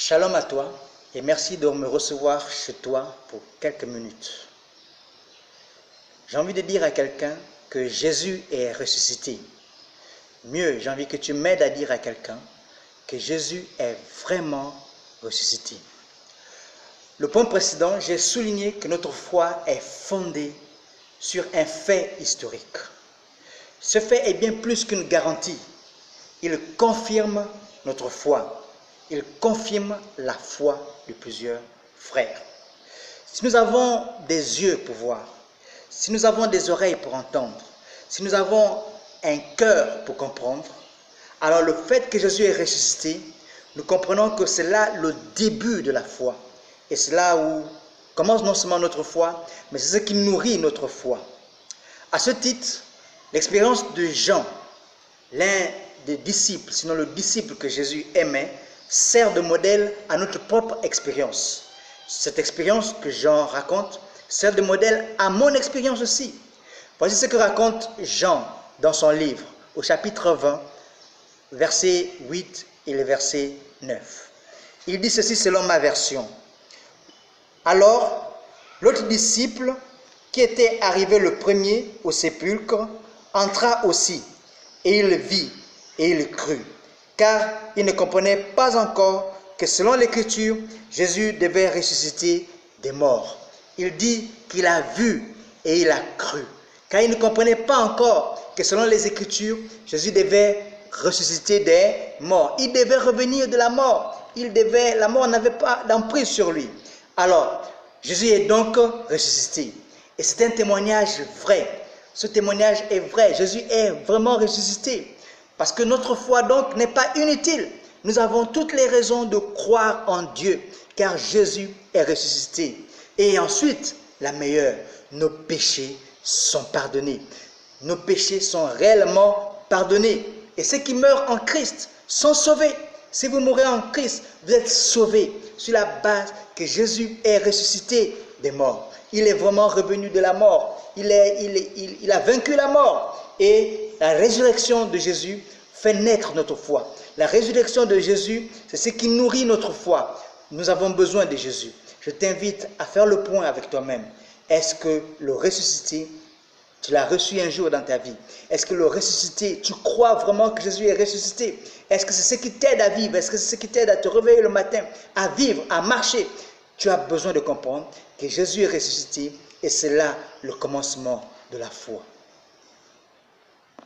Shalom à toi et merci de me recevoir chez toi pour quelques minutes. J'ai envie de dire à quelqu'un que Jésus est ressuscité. Mieux, j'ai envie que tu m'aides à dire à quelqu'un que Jésus est vraiment ressuscité. Le point précédent, j'ai souligné que notre foi est fondée sur un fait historique. Ce fait est bien plus qu'une garantie. Il confirme notre foi. Il confirme la foi de plusieurs frères. Si nous avons des yeux pour voir, si nous avons des oreilles pour entendre, si nous avons un cœur pour comprendre, alors le fait que Jésus est ressuscité, nous comprenons que c'est là le début de la foi. Et c'est là où commence non seulement notre foi, mais c'est ce qui nourrit notre foi. À ce titre, l'expérience de Jean, l'un des disciples, sinon le disciple que Jésus aimait, sert de modèle à notre propre expérience. Cette expérience que Jean raconte sert de modèle à mon expérience aussi. Voici ce que raconte Jean dans son livre, au chapitre 20, verset 8 et le verset 9. Il dit ceci selon ma version. Alors, l'autre disciple, qui était arrivé le premier au sépulcre, entra aussi, et il vit, et il crut, car il ne comprenait pas encore que selon l'Écriture, Jésus devait ressusciter des morts. Il dit qu'il a vu et il a cru, car il ne comprenait pas encore que selon les Écritures, Jésus devait ressusciter des morts. Il devait revenir de la mort. La mort n'avait pas d'emprise sur lui. Alors, Jésus est donc ressuscité. Et c'est un témoignage vrai. Ce témoignage est vrai. Jésus est vraiment ressuscité. Parce que notre foi donc n'est pas inutile. Nous avons toutes les raisons de croire en Dieu, car Jésus est ressuscité. Et ensuite, la meilleure, nos péchés sont pardonnés. Nos péchés sont réellement pardonnés. Et ceux qui meurent en Christ sont sauvés. Si vous mourrez en Christ, vous êtes sauvés sur la base que Jésus est ressuscité des morts. Il est vraiment revenu de la mort. Il a vaincu la mort. Et la résurrection de Jésus fait naître notre foi. La résurrection de Jésus, c'est ce qui nourrit notre foi. Nous avons besoin de Jésus. Je t'invite à faire le point avec toi-même. Est-ce que le ressuscité, tu l'as reçu un jour dans ta vie? Est-ce que le ressuscité, tu crois vraiment que Jésus est ressuscité? Est-ce que c'est ce qui t'aide à vivre? Est-ce que c'est ce qui t'aide à te réveiller le matin, à vivre, à marcher? Tu as besoin de comprendre que Jésus est ressuscité et c'est là le commencement de la foi.